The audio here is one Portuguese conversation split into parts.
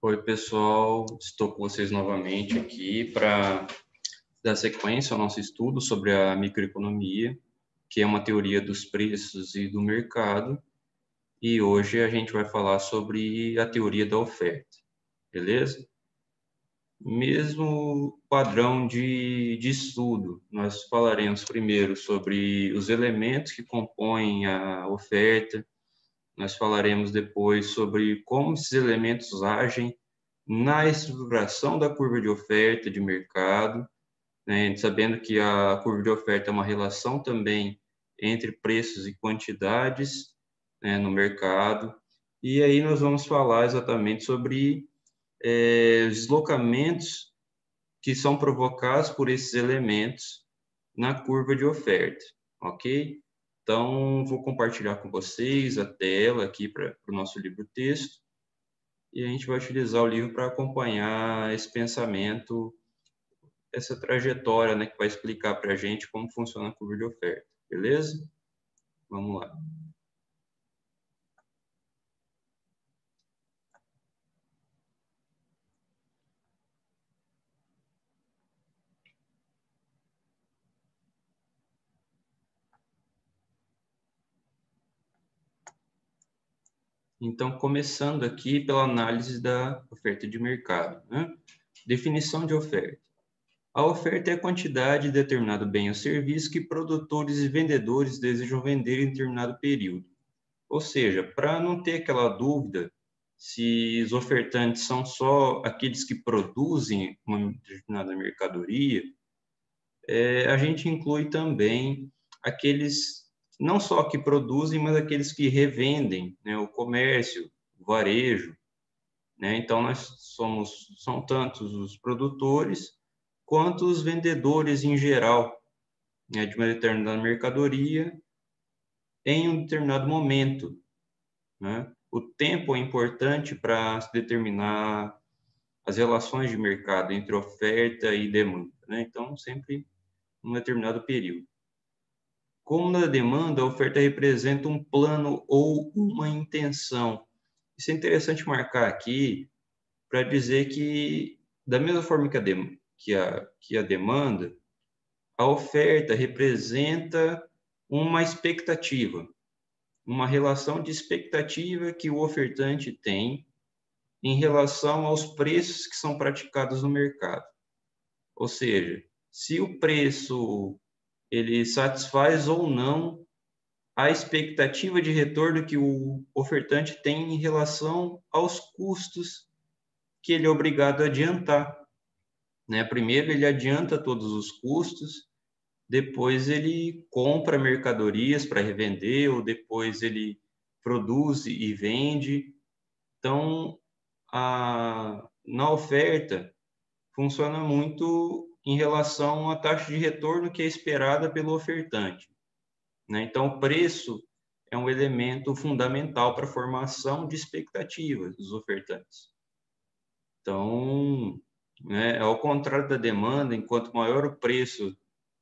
Oi, pessoal, estou com vocês novamente aqui para dar sequência ao nosso estudo sobre a microeconomia, que é uma teoria dos preços e do mercado, e hoje a gente vai falar sobre a teoria da oferta, beleza? Mesmo padrão de estudo, nós falaremos primeiro sobre os elementos que compõem a oferta, nós falaremos depois sobre como esses elementos agem na estruturação da curva de oferta de mercado, né, sabendo que a curva de oferta é uma relação também entre preços e quantidades, né, no mercado. E aí nós vamos falar exatamente sobre os deslocamentos que são provocados por esses elementos na curva de oferta, ok? Então, vou compartilhar com vocês a tela aqui para o nosso livro-texto e a gente vai utilizar o livro para acompanhar esse pensamento, essa trajetória, né, que vai explicar para a gente como funciona a curva de oferta, beleza? Vamos lá. Então, começando aqui pela análise da oferta de mercado, né? Definição de oferta. A oferta é a quantidade de determinado bem ou serviço que produtores e vendedores desejam vender em determinado período. Ou seja, para não ter aquela dúvida se os ofertantes são só aqueles que produzem uma determinada mercadoria, a gente inclui também aqueles, não só que produzem, mas aqueles que revendem, né, o comércio, o varejo, né? Então, são tantos os produtores quanto os vendedores em geral, né, de uma determinada mercadoria em um determinado momento, né? O tempo é importante para se determinar as relações de mercado entre oferta e demanda, né? Então, sempre um determinado período. Como na demanda, a oferta representa um plano ou uma intenção. Isso é interessante marcar aqui para dizer que, da mesma forma que a demanda, a oferta representa uma expectativa, uma relação de expectativa que o ofertante tem em relação aos preços que são praticados no mercado. Ou seja, se o preço ele satisfaz ou não a expectativa de retorno que o ofertante tem em relação aos custos que ele é obrigado a adiantar, né? Primeiro ele adianta todos os custos, depois ele compra mercadorias para revender, ou depois ele produz e vende. Então, na oferta, funciona muito em relação à taxa de retorno que é esperada pelo ofertante, né? Então, o preço é um elemento fundamental para a formação de expectativas dos ofertantes. Então, né, ao contrário da demanda, enquanto maior o preço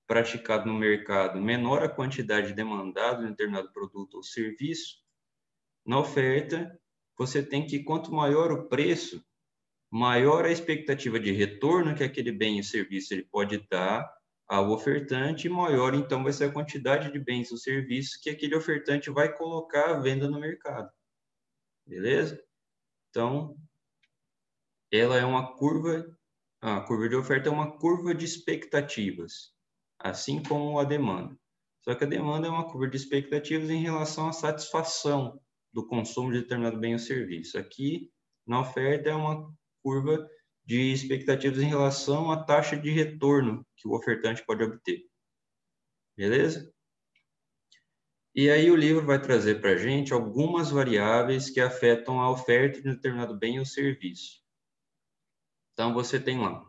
praticado no mercado, menor a quantidade demandada em determinado produto ou serviço, na oferta, você tem que, quanto maior o preço, maior a expectativa de retorno que aquele bem e serviço ele pode dar ao ofertante, e maior, então, vai ser a quantidade de bens ou serviços que aquele ofertante vai colocar à venda no mercado. Beleza? Então, ela é uma curva, a curva de oferta é uma curva de expectativas, assim como a demanda. Só que a demanda é uma curva de expectativas em relação à satisfação do consumo de determinado bem ou serviço. Aqui, na oferta, é uma curva de expectativas em relação à taxa de retorno que o ofertante pode obter. Beleza? E aí o livro vai trazer para a gente algumas variáveis que afetam a oferta de determinado bem ou serviço. Então, você tem lá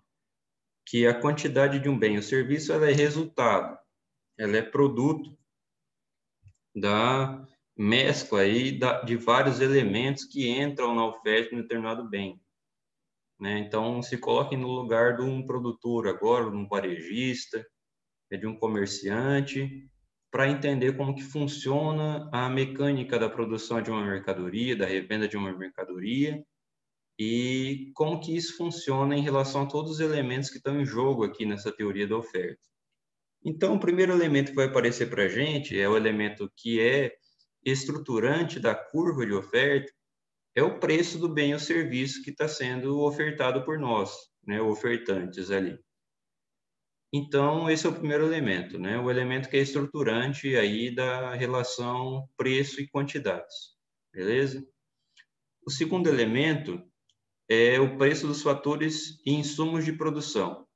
que a quantidade de um bem ou serviço ela é resultado, ela é produto da mescla aí de vários elementos que entram na oferta de um determinado bem, né? Então, se coloque no lugar de um produtor agora, de um varejista, de um comerciante, para entender como que funciona a mecânica da produção de uma mercadoria, da revenda de uma mercadoria, e como que isso funciona em relação a todos os elementos que estão em jogo aqui nessa teoria da oferta. Então, o primeiro elemento que vai aparecer para a gente é o elemento que é estruturante da curva de oferta, é o preço do bem ou serviço que está sendo ofertado por nós, né, ofertantes ali. Então, esse é o primeiro elemento, né, o elemento que é estruturante aí da relação preço e quantidades, beleza? O segundo elemento é o preço dos fatores e insumos de produção.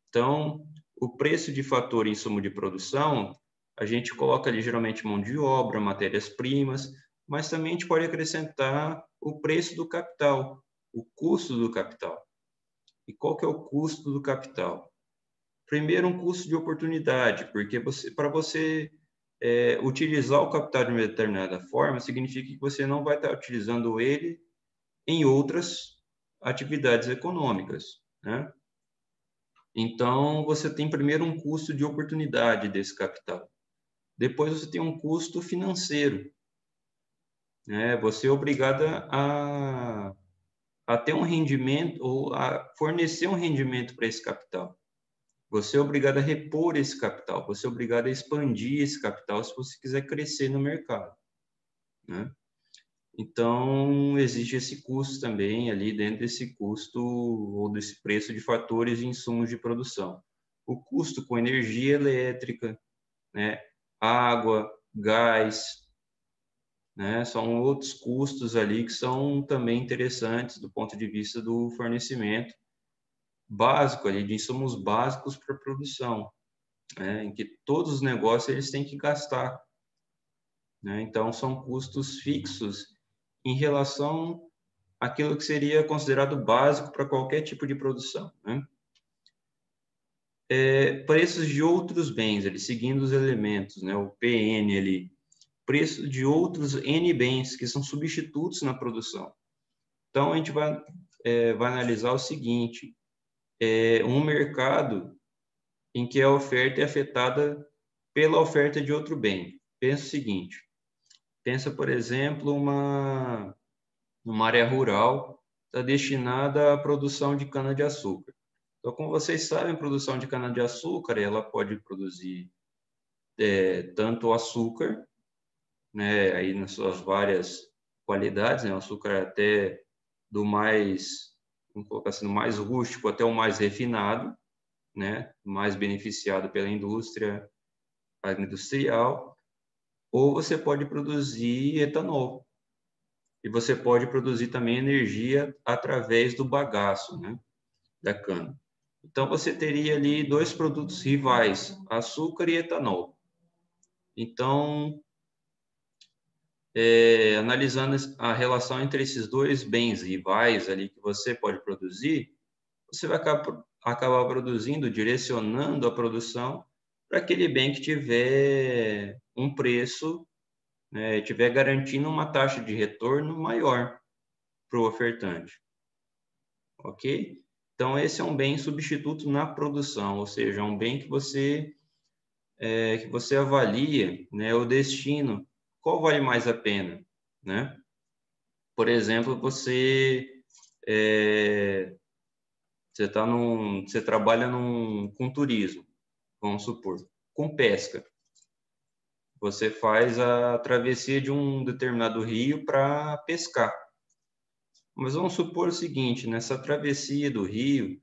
Então, o preço de fator e insumo de produção, a gente coloca ali geralmente mão de obra, matérias-primas, mas também a gente pode acrescentar o preço do capital, o custo do capital. E qual que é o custo do capital? Primeiro, um custo de oportunidade, porque para você utilizar o capital de uma determinada forma, significa que você não vai estar utilizando ele em outras atividades econômicas, né? Então, você tem primeiro um custo de oportunidade desse capital. Depois, você tem um custo financeiro, né? Você é obrigado a ter um rendimento ou a fornecer um rendimento para esse capital. Você é obrigado a repor esse capital. Você é obrigado a expandir esse capital se você quiser crescer no mercado, né? Então, existe esse custo também ali dentro desse custo ou desse preço de fatores e insumos de produção. O custo com energia elétrica, né? Água, gás, né? São outros custos ali que são também interessantes do ponto de vista do fornecimento básico ali, de insumos básicos para a produção, né? Em que todos os negócios eles têm que gastar, né? Então, são custos fixos em relação àquilo que seria considerado básico para qualquer tipo de produção, né? Preços de outros bens, ali, seguindo os elementos, né? O PN ali, preço de outros N bens que são substitutos na produção. Então, a gente vai analisar o seguinte, um mercado em que a oferta é afetada pela oferta de outro bem. Pensa o seguinte, pensa, por exemplo, uma área rural está destinada à produção de cana-de-açúcar. Então, como vocês sabem, a produção de cana-de-açúcar, ela pode produzir tanto açúcar, né, aí nas suas várias qualidades, né, o açúcar até do mais, vamos colocar assim, do mais rústico até o mais refinado, né, mais beneficiado pela indústria agroindustrial, ou você pode produzir etanol. E você pode produzir também energia através do bagaço, né, da cana. Então, você teria ali dois produtos rivais, açúcar e etanol. Então, analisando a relação entre esses dois bens rivais ali que você pode produzir, você vai acabar produzindo, direcionando a produção para aquele bem que tiver um preço, né, tiver garantindo uma taxa de retorno maior para o ofertante. Ok? Então, esse é um bem substituto na produção, ou seja, é um bem que você avalia, né, o destino, qual vale mais a pena, né? Por exemplo, você trabalha com turismo, vamos supor, com pesca. Você faz a travessia de um determinado rio para pescar. Mas vamos supor o seguinte, nessa travessia do rio,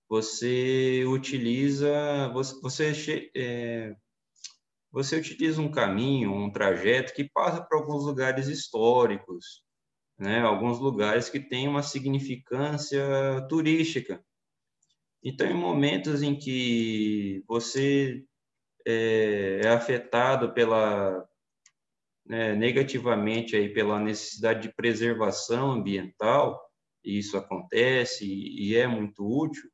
você utiliza, você utiliza um caminho, um trajeto que passa por alguns lugares históricos, né? Alguns lugares que têm uma significância turística. Então, em momentos em que você é afetado negativamente aí pela necessidade de preservação ambiental, e isso acontece e é muito útil,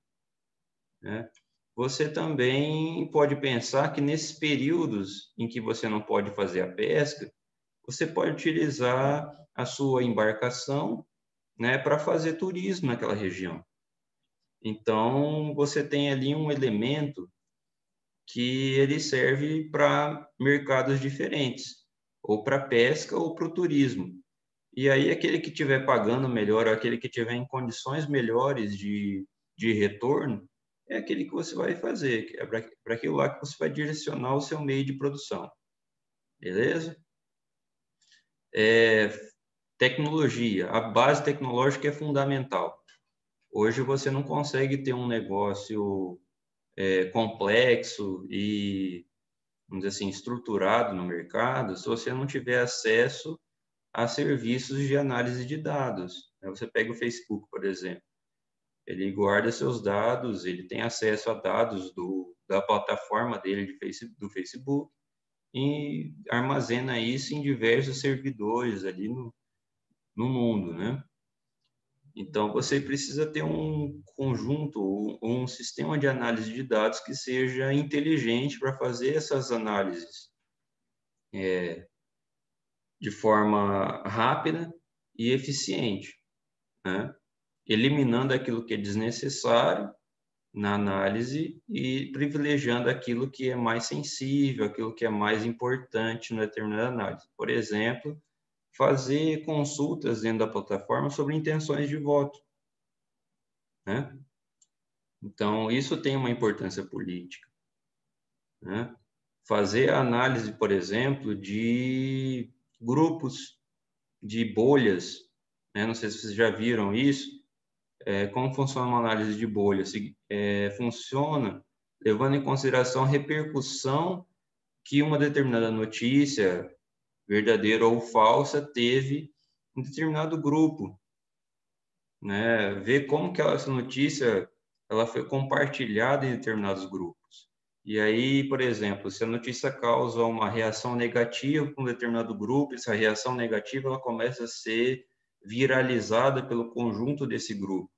né? Você também pode pensar que nesses períodos em que você não pode fazer a pesca, você pode utilizar a sua embarcação, né, para fazer turismo naquela região. Então, você tem ali um elemento que ele serve para mercados diferentes, ou para pesca ou para o turismo. E aí, aquele que estiver pagando melhor, ou aquele que estiver em condições melhores de retorno, é aquele que você vai fazer, é para aquilo lá que você vai direcionar o seu meio de produção. Beleza? Tecnologia. A base tecnológica é fundamental. Hoje você não consegue ter um negócio complexo e, vamos dizer assim, estruturado no mercado se você não tiver acesso a serviços de análise de dados. Você pega o Facebook, por exemplo. Ele guarda seus dados, ele tem acesso a dados da plataforma dele do Facebook e armazena isso em diversos servidores ali no mundo, né? Então, você precisa ter um conjunto, um sistema de análise de dados que seja inteligente para fazer essas análises de forma rápida e eficiente, né? Eliminando aquilo que é desnecessário na análise e privilegiando aquilo que é mais sensível, aquilo que é mais importante na determinada análise. Por exemplo, fazer consultas dentro da plataforma sobre intenções de voto, né? Então, isso tem uma importância política, né? Fazer a análise, por exemplo, de grupos, de bolhas, né? Não sei se vocês já viram isso. Como funciona uma análise de bolhas? Funciona levando em consideração a repercussão que uma determinada notícia, verdadeira ou falsa, teve em determinado grupo, né? Ver como que essa notícia ela foi compartilhada em determinados grupos. E aí, por exemplo, se a notícia causa uma reação negativa para um determinado grupo, essa reação negativa ela começa a ser viralizada pelo conjunto desse grupo.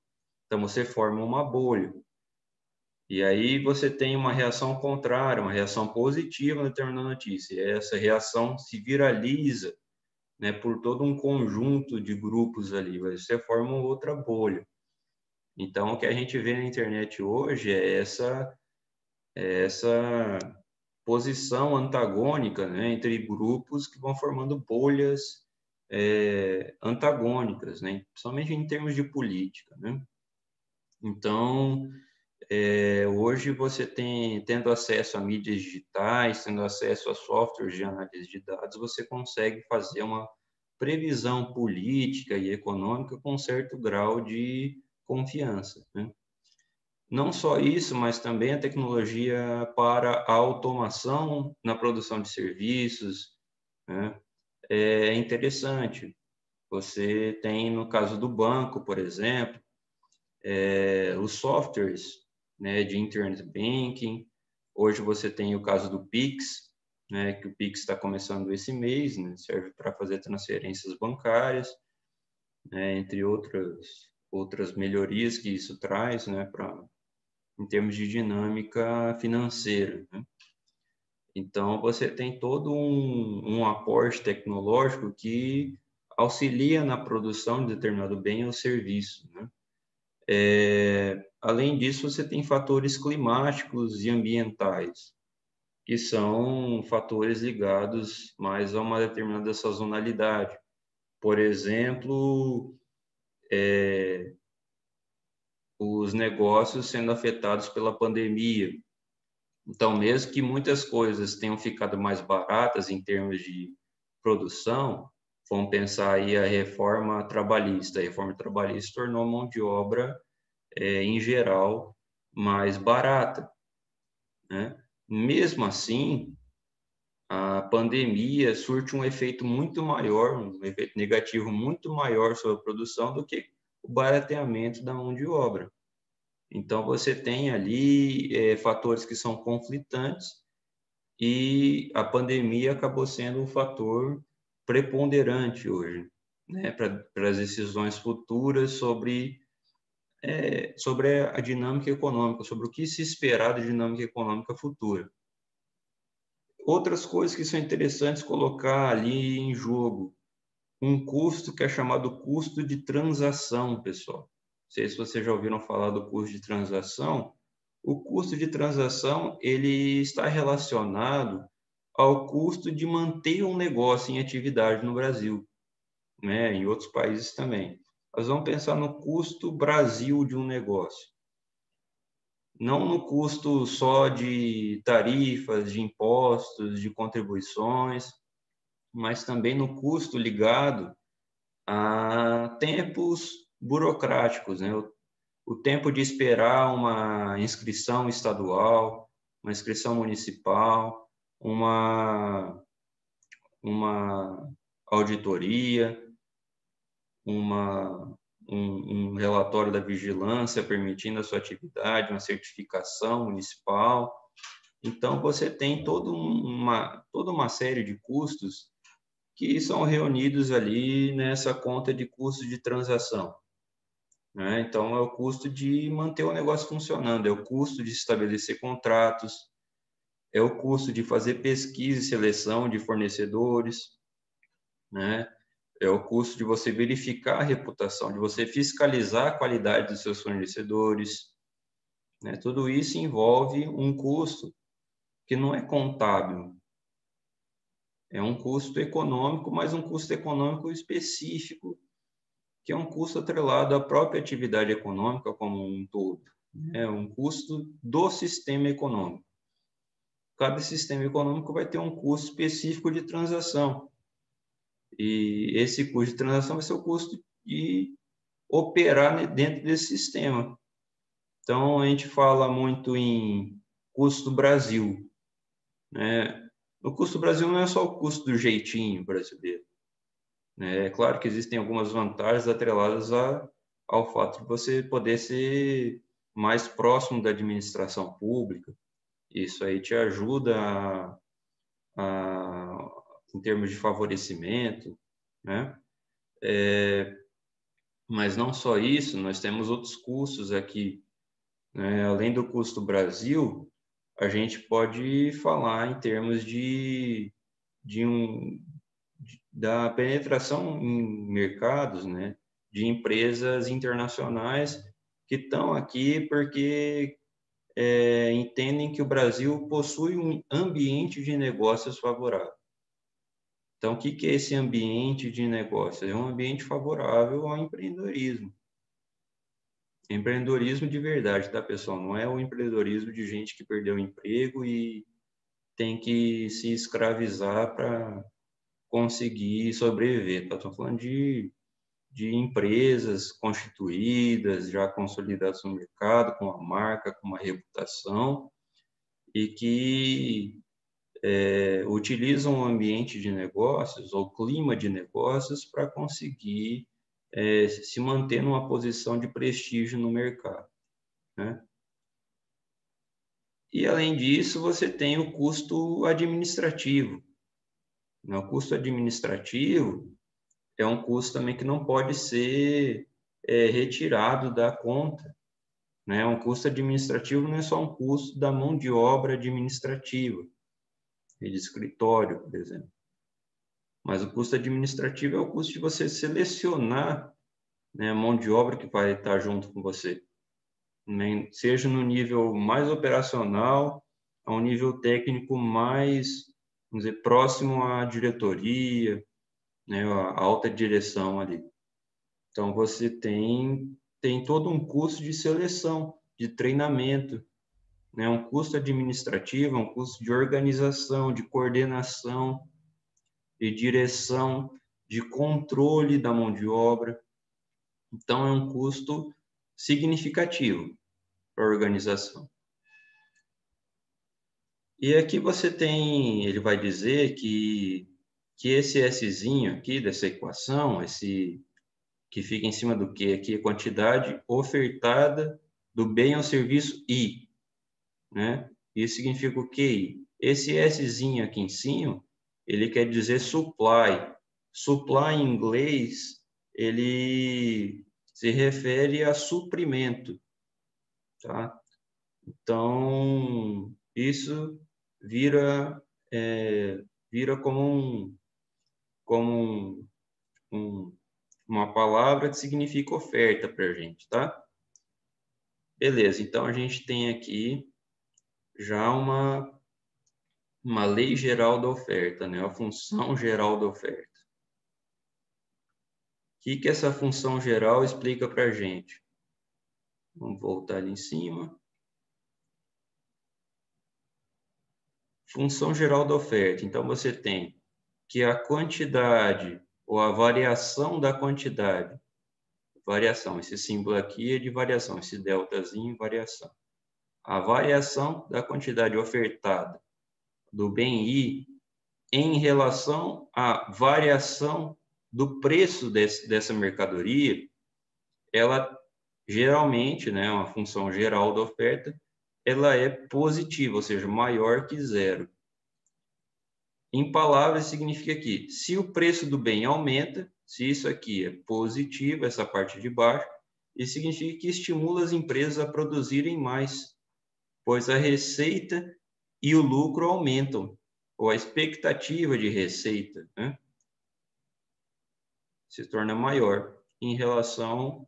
Então, você forma uma bolha. E aí você tem uma reação contrária, uma reação positiva na determinada notícia. E essa reação se viraliza, né, por todo um conjunto de grupos ali. Você forma outra bolha. Então, o que a gente vê na internet hoje é essa posição antagônica, né, entre grupos que vão formando bolhas antagônicas, né, principalmente em termos de política, né? Então, hoje você tendo acesso a mídias digitais, tendo acesso a softwares de análise de dados, você consegue fazer uma previsão política e econômica com certo grau de confiança, né? Não só isso, mas também a tecnologia para a automação na produção de serviços, né? É interessante. Você tem, no caso do banco, por exemplo, os softwares, né, de internet banking. Hoje você tem o caso do Pix, né, que o Pix está começando esse mês, né, serve para fazer transferências bancárias, né, entre outras melhorias que isso traz, né, em termos de dinâmica financeira, né? Então, você tem todo um aporte tecnológico que auxilia na produção de determinado bem ou serviço, né? Além disso, você tem fatores climáticos e ambientais, que são fatores ligados mais a uma determinada sazonalidade. Por exemplo, os negócios sendo afetados pela pandemia. Então, mesmo que muitas coisas tenham ficado mais baratas em termos de produção, vamos pensar aí a reforma trabalhista. A reforma trabalhista tornou a mão de obra, em geral, mais barata, né? Mesmo assim, a pandemia surte um efeito muito maior, um efeito negativo muito maior sobre a produção do que o barateamento da mão de obra. Então, você tem ali fatores que são conflitantes e a pandemia acabou sendo um fator preponderante hoje, né, para as decisões futuras sobre a dinâmica econômica, sobre o que se esperar da dinâmica econômica futura. Outras coisas que são interessantes colocar ali em jogo, um custo que é chamado custo de transação, pessoal. Não sei se vocês já ouviram falar do custo de transação. O custo de transação ele está relacionado ao custo de manter um negócio em atividade no Brasil. né, em outros países também. Nós vamos pensar no custo Brasil de um negócio. Não no custo só de tarifas, de impostos, de contribuições, mas também no custo ligado a tempos burocráticos, né? O tempo de esperar uma inscrição estadual, uma inscrição municipal, uma auditoria, um relatório da vigilância permitindo a sua atividade, uma certificação municipal. Então, você tem toda uma série de custos que são reunidos ali nessa conta de custo de transação, né? Então, é o custo de manter o negócio funcionando, é o custo de estabelecer contratos, é o custo de fazer pesquisa e seleção de fornecedores, né? É o custo de você verificar a reputação, de você fiscalizar a qualidade dos seus fornecedores, né? Tudo isso envolve um custo que não é contábil, é um custo econômico, mas um custo econômico específico, que é um custo atrelado à própria atividade econômica como um todo. É um custo do sistema econômico. Cada sistema econômico vai ter um custo específico de transação. E esse custo de transação vai ser o custo de operar dentro desse sistema. Então, a gente fala muito em custo Brasil, né? O custo Brasil não é só o custo do jeitinho brasileiro, né? É claro que existem algumas vantagens atreladas ao fato de você poder ser mais próximo da administração pública. Isso aí te ajuda em termos de favorecimento, né? Mas não só isso, nós temos outros custos aqui, né? Além do custo Brasil, a gente pode falar em termos de da penetração em mercados, né? De empresas internacionais que estão aqui porque entendem que o Brasil possui um ambiente de negócios favorável. Então, o que é esse ambiente de negócios? É um ambiente favorável ao empreendedorismo. Empreendedorismo de verdade, tá, pessoal? Não é o empreendedorismo de gente que perdeu o emprego e tem que se escravizar para conseguir sobreviver, tá? Estou falando de empresas constituídas, já consolidadas no mercado, com uma marca, com uma reputação, e que utilizam o ambiente de negócios ou clima de negócios para conseguir se manter numa posição de prestígio no mercado, né? E, além disso, você tem o custo administrativo. O custo administrativo é um custo também que não pode ser retirado da conta, né? Um custo administrativo não é só um custo da mão de obra administrativa, de escritório, por exemplo. Mas o custo administrativo é o custo de você selecionar, né, a mão de obra que vai estar junto com você, né? Seja no nível mais operacional, a um nível técnico mais, vamos dizer, próximo à diretoria, né, a alta direção ali. Então, você tem todo um custo de seleção, de treinamento, né? Um custo administrativo, um custo de organização, de coordenação, de direção, de controle da mão de obra. Então, é um custo significativo para a organização. E aqui você tem, ele vai dizer que esse Szinho aqui dessa equação, esse que fica em cima do Q aqui, a quantidade ofertada do bem ou serviço I, né? Isso significa o QI. Esse Szinho aqui em cima, ele quer dizer supply. Supply em inglês, ele se refere a suprimento, tá? Então, isso vira, vira como uma palavra que significa oferta para a gente, tá? Beleza, então a gente tem aqui já uma lei geral da oferta, né? A função geral da oferta. que essa função geral explica para a gente? Vamos voltar ali em cima. Função geral da oferta. Então, você tem que a quantidade ou a variação da quantidade, variação, esse símbolo aqui é de variação, esse deltazinho, variação. A variação da quantidade ofertada do bem I em relação à variação do preço dessa mercadoria, ela geralmente, né, uma função geral da oferta, ela é positiva, ou seja, maior que zero. Em palavras, significa que se o preço do bem aumenta, se isso aqui é positivo, essa parte de baixo, isso significa que estimula as empresas a produzirem mais, pois a receita e o lucro aumentam, ou a expectativa de receita, né, se torna maior em relação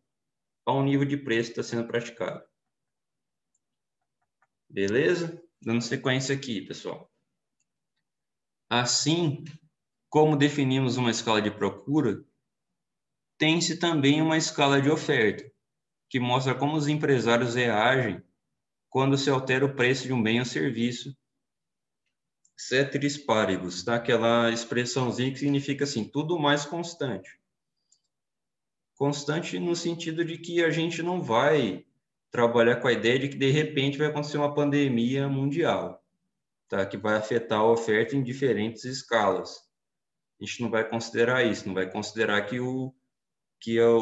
ao nível de preço que está sendo praticado. Beleza? Dando sequência aqui, pessoal. Assim como definimos uma escala de procura, tem-se também uma escala de oferta, que mostra como os empresários reagem quando se altera o preço de um bem ou serviço. Ceteris paribus, tá? Aquela expressãozinha que significa assim, tudo mais constante. Constante no sentido de que a gente não vai trabalhar com a ideia de que de repente vai acontecer uma pandemia mundial, tá? Que vai afetar a oferta em diferentes escalas. A gente não vai considerar isso, não vai considerar que o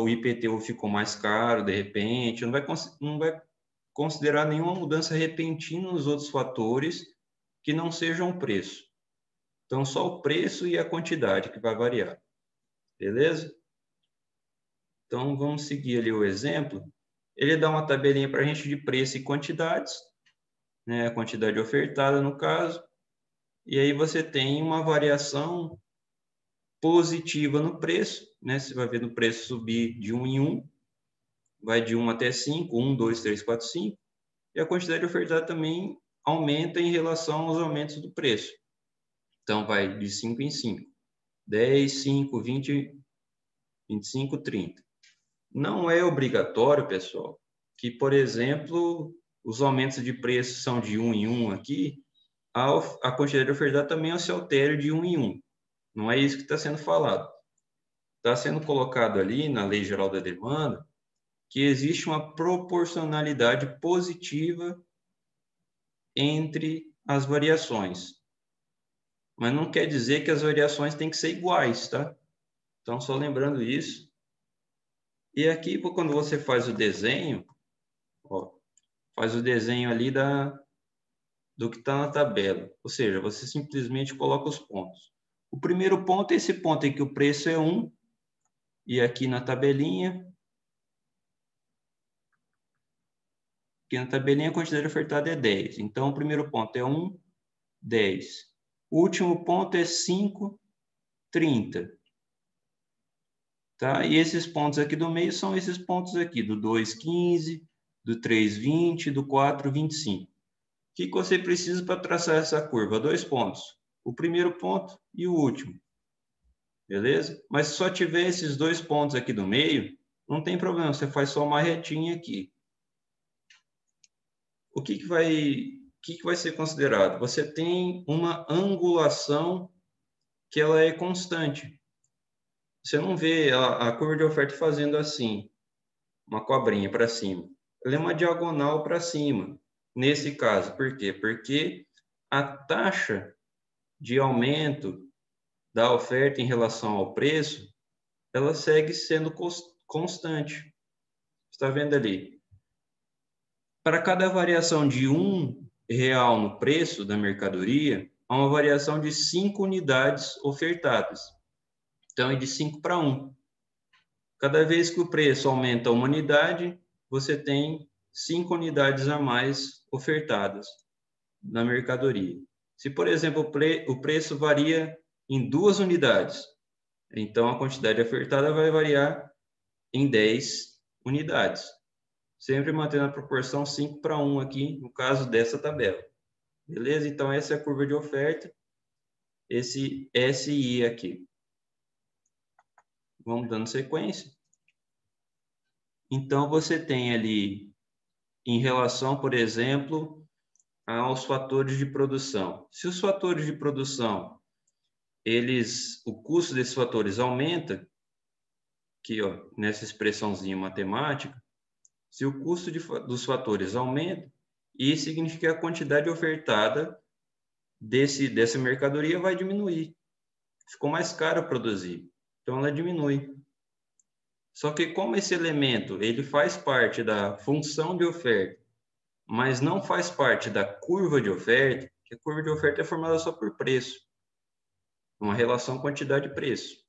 IPTU ficou mais caro de repente, não vai considerar nenhuma mudança repentina nos outros fatores que não sejam o preço. Então, só o preço e a quantidade que vai variar. Beleza? Então, vamos seguir ali o exemplo. Ele dá uma tabelinha para a gente de preço e quantidades, né? A quantidade ofertada, no caso. E aí você tem uma variação positiva no preço, né? Você vai ver no preço subir de 1 em 1, vai de 1 até 5, 1, 2, 3, 4, 5. E a quantidade ofertada também aumenta em relação aos aumentos do preço. Então, vai de 5 em 5. 10, 5, 20, 25, 30. Não é obrigatório, pessoal, que, por exemplo, os aumentos de preço são de 1 em 1 aqui, a quantidade ofertada também se altere de 1 em 1. Não é isso que está sendo falado. Está sendo colocado ali na Lei Geral da Demanda que existe uma proporcionalidade positiva entre as variações. Mas não quer dizer que as variações têm que ser iguais, tá? Então, só lembrando isso. E aqui, quando você faz o desenho, ó, faz o desenho ali do que está na tabela. Ou seja, você simplesmente coloca os pontos. O primeiro ponto é esse ponto em que o preço é 1, e aqui na tabelinha a quantidade ofertada é 10. Então, o primeiro ponto é 1, 10. O último ponto é 5, 30. Tá? E esses pontos aqui do meio são esses pontos aqui, do 2,15, do 3,20, do 4,25. O que você precisa para traçar essa curva? 2 pontos. O primeiro ponto e o último. Beleza? Mas se só tiver esses 2 pontos aqui do meio, não tem problema, você faz só uma retinha aqui. O que vai ser considerado? Você tem uma angulação que ela é constante. Você não vê a curva de oferta fazendo assim, uma cobrinha para cima. Ela é uma diagonal para cima, nesse caso. Por quê? Porque a taxa de aumento da oferta em relação ao preço, ela segue sendo constante. Está vendo ali? Para cada variação de R$1 no preço da mercadoria, há uma variação de 5 unidades ofertadas. Então, é de 5 para 1. Cada vez que o preço aumenta uma unidade, você tem 5 unidades a mais ofertadas na mercadoria. Se, por exemplo, o preço varia em 2 unidades, então a quantidade ofertada vai variar em 10 unidades. Sempre mantendo a proporção 5 para 1 aqui, no caso dessa tabela. Beleza? Então, essa é a curva de oferta, esse SI aqui. Vamos dando sequência. Então, você tem ali, em relação, por exemplo, aos fatores de produção. Se os fatores de produção, o custo desses fatores aumenta, aqui, ó, nessa expressãozinha matemática, se o custo dos fatores aumenta, isso significa que a quantidade ofertada dessa mercadoria vai diminuir. Ficou mais caro produzir, então ela diminui. Só que como esse elemento ele faz parte da função de oferta, mas não faz parte da curva de oferta, que a curva de oferta é formada só por preço, uma relação quantidade-preço.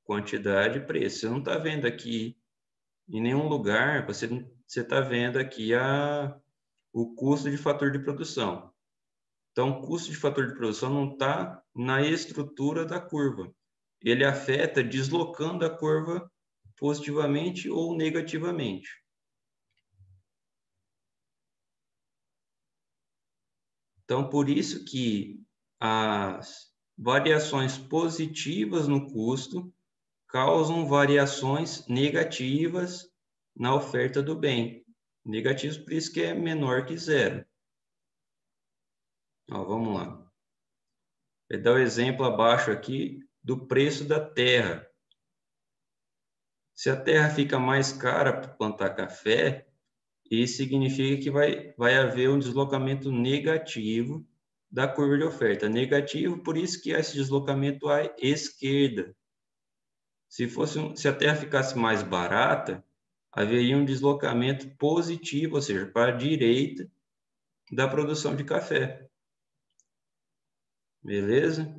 Quantidade-preço. Você não está vendo aqui em nenhum lugar, você está vendo aqui o custo de fator de produção. Então, o custo de fator de produção não está na estrutura da curva. Ele afeta deslocando a curva positivamente ou negativamente. Então, por isso que as variações positivas no custo causam variações negativas na oferta do bem. Negativos, por isso que é menor que zero. Ó, vamos lá. Vou dar o exemplo abaixo aqui do preço da terra. Se a terra fica mais cara para plantar café, isso significa que vai haver um deslocamento negativo da curva de oferta. Negativo, por isso que há esse deslocamento à esquerda. Se a terra ficasse mais barata, haveria um deslocamento positivo, ou seja, para a direita da produção de café. Beleza?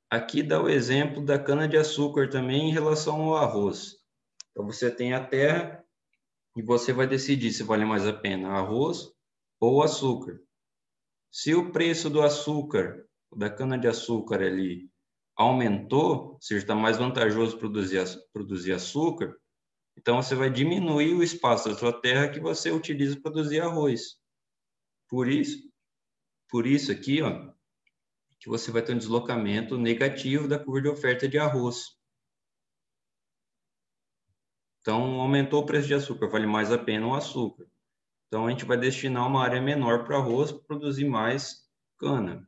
Aqui dá o exemplo da cana-de-açúcar também em relação ao arroz. Então, você tem a terra e você vai decidir se vale mais a pena arroz ou açúcar. Se o preço do açúcar, da cana-de-açúcar ali, aumentou, ou seja, está mais vantajoso produzir açúcar, então você vai diminuir o espaço da sua terra que você utiliza para produzir arroz. Por isso aqui, ó, que você vai ter um deslocamento negativo da curva de oferta de arroz. Então, aumentou o preço de açúcar, vale mais a pena o açúcar. Então, a gente vai destinar uma área menor para arroz para produzir mais cana.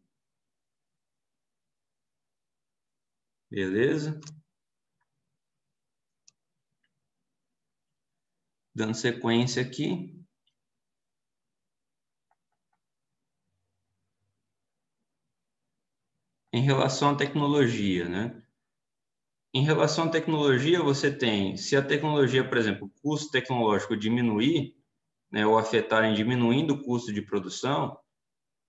Beleza? Dando sequência aqui. Em relação à tecnologia, né? Em relação à tecnologia, você tem, se a tecnologia, por exemplo, o custo tecnológico diminuir, né, ou afetarem diminuindo o custo de produção,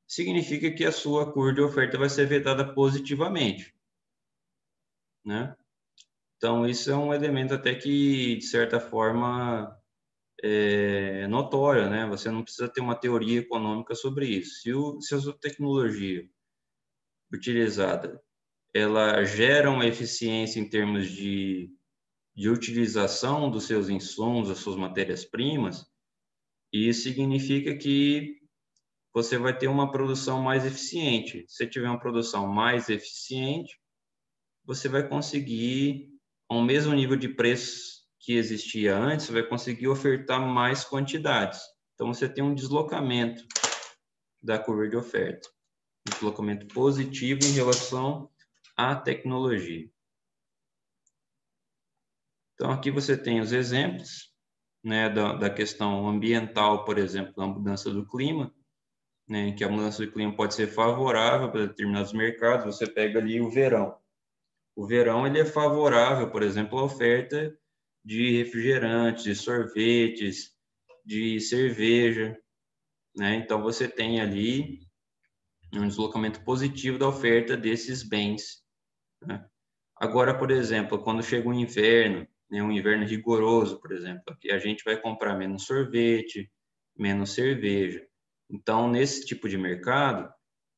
significa que a sua curva de oferta vai ser afetada positivamente, né? Então, isso é um elemento até que, de certa forma, é notório, né? Você não precisa ter uma teoria econômica sobre isso. Se a sua tecnologia utilizada, ela gera uma eficiência em termos de utilização dos seus insumos, das suas matérias-primas, isso significa que você vai ter uma produção mais eficiente. Se tiver uma produção mais eficiente, você vai conseguir, ao mesmo nível de preço que existia antes, você vai conseguir ofertar mais quantidades. Então, você tem um deslocamento da curva de oferta, um deslocamento positivo em relação à tecnologia. Então, aqui você tem os exemplos, né, da questão ambiental, por exemplo, da mudança do clima, né, que a mudança do clima pode ser favorável para determinados mercados. Você pega ali o verão. O verão ele é favorável, por exemplo, à oferta de refrigerantes, de sorvetes, de cerveja, né? Então você tem ali um deslocamento positivo da oferta desses bens, né? Agora, por exemplo, quando chega o inverno, né, um inverno rigoroso, por exemplo, aqui a gente vai comprar menos sorvete, menos cerveja. Então, nesse tipo de mercado,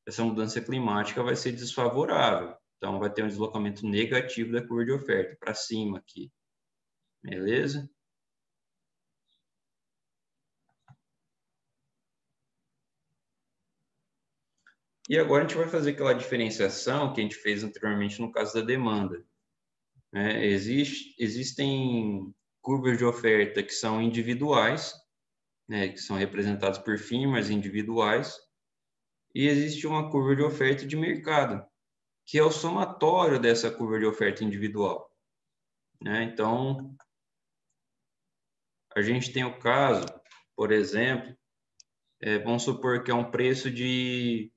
essa mudança climática vai ser desfavorável. Então, vai ter um deslocamento negativo da curva de oferta para cima aqui. Beleza? E agora a gente vai fazer aquela diferenciação que a gente fez anteriormente no caso da demanda. Existem curvas de oferta que são individuais, né, que são representadas por firmas individuais, e existe uma curva de oferta de mercado, que é o somatório dessa curva de oferta individual. Né? Então, a gente tem o caso, por exemplo, vamos supor que é um preço de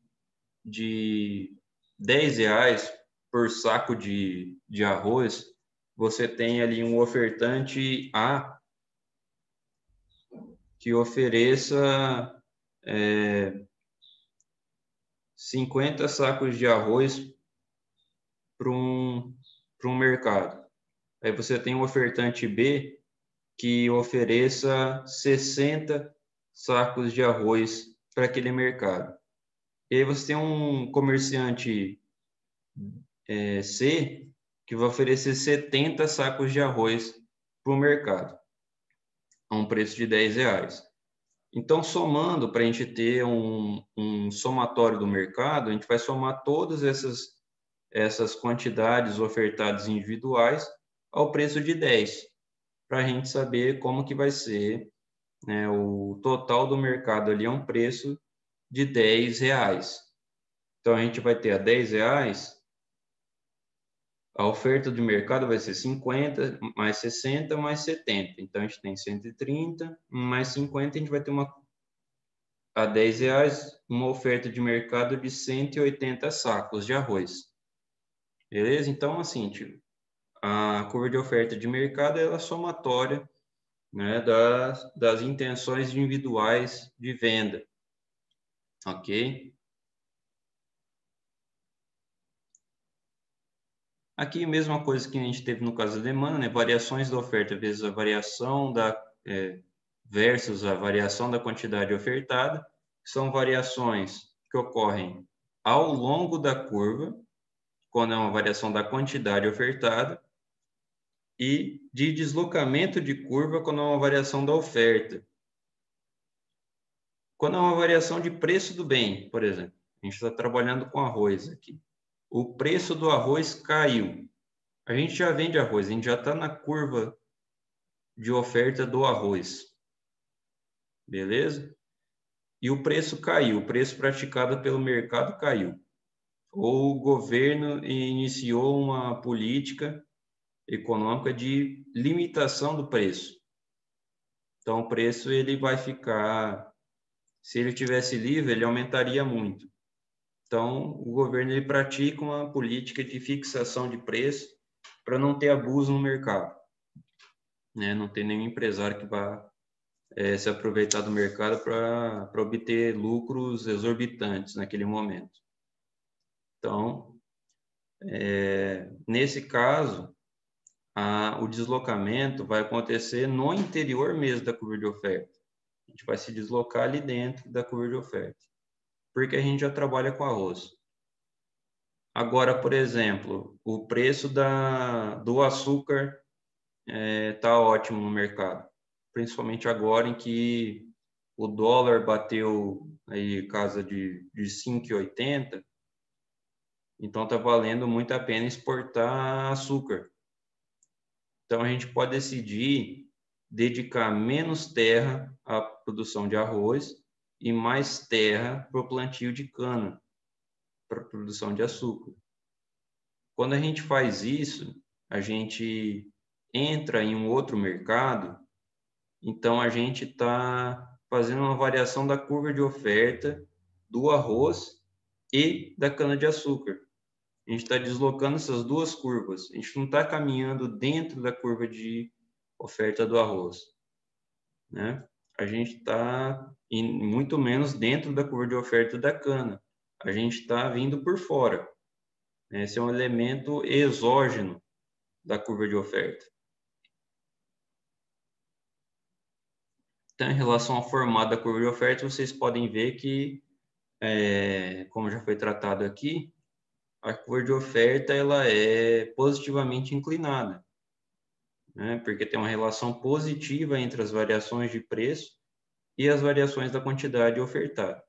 R$ 10 por saco de arroz. Você tem ali um ofertante A que ofereça 50 sacos de arroz para um mercado. Aí você tem um ofertante B que ofereça 60 sacos de arroz para aquele mercado. E aí você tem um comerciante C que vai oferecer 70 sacos de arroz para o mercado, a um preço de R$ 10. Então, somando, para a gente ter um somatório do mercado, a gente vai somar todas essas quantidades ofertadas individuais ao preço de 10, para a gente saber como que vai ser, né, o total do mercado ali é um preço de R$ 10. Então, a gente vai ter a R$ 10, a oferta de mercado vai ser 50, mais 60, mais 70. Então, a gente tem 130, mais 50, a gente vai ter a R$ 10, uma oferta de mercado de 180 sacos de arroz. Beleza? Então, assim, tipo, a curva de oferta de mercado é a somatória, né, das intenções individuais de venda. Ok? Aqui, a mesma coisa que a gente teve no caso da demanda, né? Variações da oferta vezes a variação versus a variação da quantidade ofertada, são variações que ocorrem ao longo da curva, quando é uma variação da quantidade ofertada, e de deslocamento de curva, quando é uma variação da oferta. Quando é uma variação de preço do bem, por exemplo, a gente está trabalhando com arroz aqui. O preço do arroz caiu. A gente já vende arroz, a gente já está na curva de oferta do arroz. Beleza? E o preço caiu, o preço praticado pelo mercado caiu. Ou o governo iniciou uma política econômica de limitação do preço. Então, o preço ele vai ficar, se ele tivesse livre, ele aumentaria muito. Então, o governo ele pratica uma política de fixação de preço para não ter abuso no mercado, né? Não ter nenhum empresário que vá se aproveitar do mercado para obter lucros exorbitantes naquele momento. Então, nesse caso, o deslocamento vai acontecer no interior mesmo da curva de oferta. A gente vai se deslocar ali dentro da curva de oferta, porque a gente já trabalha com arroz. Agora, por exemplo, o preço do açúcar está ótimo no mercado, principalmente agora em que o dólar bateu aí casa de 5,80, então está valendo muito a pena exportar açúcar. Então a gente pode decidir dedicar menos terra à produção de arroz e mais terra para o plantio de cana, para a produção de açúcar. Quando a gente faz isso, a gente entra em um outro mercado, então a gente está fazendo uma variação da curva de oferta do arroz e da cana-de-açúcar. A gente está deslocando essas duas curvas. A gente não está caminhando dentro da curva de oferta do arroz, né? A gente está muito menos dentro da curva de oferta da cana. A gente está vindo por fora. Esse é um elemento exógeno da curva de oferta. Então, em relação ao formato da curva de oferta, vocês podem ver que, como já foi tratado aqui, a curva de oferta ela é positivamente inclinada, né? Porque tem uma relação positiva entre as variações de preço e as variações da quantidade ofertada.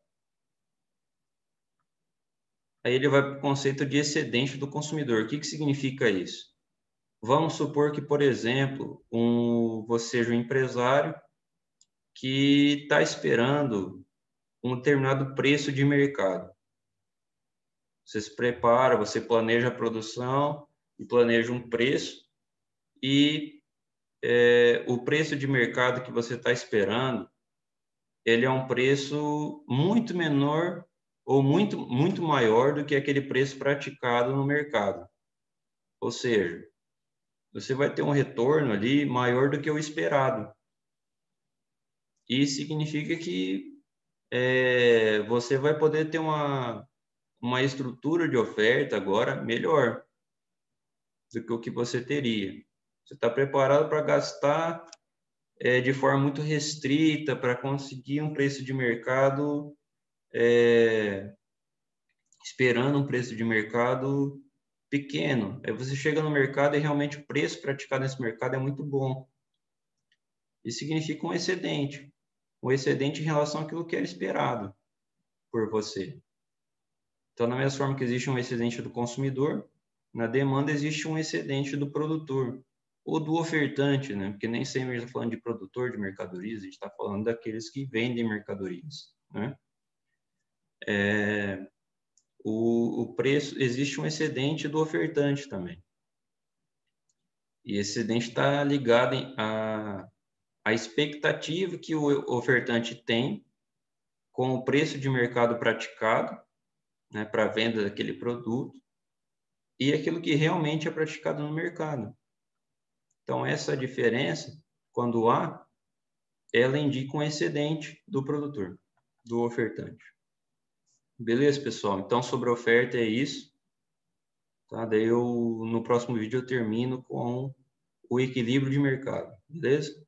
Aí ele vai para o conceito de excedente do consumidor. O que significa isso? Vamos supor que, por exemplo, você seja um empresário que está esperando um determinado preço de mercado. Você se prepara, você planeja a produção e planeja um preço, e o preço de mercado que você está esperando, ele é um preço muito menor ou muito maior do que aquele preço praticado no mercado. Ou seja, você vai ter um retorno ali maior do que o esperado. E significa que você vai poder ter uma estrutura de oferta agora melhor do que o que você teria. Você está preparado para gastar de forma muito restrita, para conseguir um preço de mercado, esperando um preço de mercado pequeno. Aí você chega no mercado e realmente o preço praticado nesse mercado é muito bom. Isso significa um excedente em relação àquilo que era esperado por você. Então, da mesma forma que existe um excedente do consumidor, na demanda existe um excedente do produtor ou do ofertante, né? Porque nem sempre a gente está falando de produtor de mercadorias, a gente está falando daqueles que vendem mercadorias, né? O preço, existe um excedente do ofertante também. E esse excedente está ligado à expectativa que o ofertante tem com o preço de mercado praticado, né, para a venda daquele produto, e aquilo que realmente é praticado no mercado. Então, essa diferença, quando há, ela indica um excedente do produtor, do ofertante. Beleza, pessoal? Então, sobre a oferta é isso. Tá? Daí no próximo vídeo eu termino com o equilíbrio de mercado. Beleza?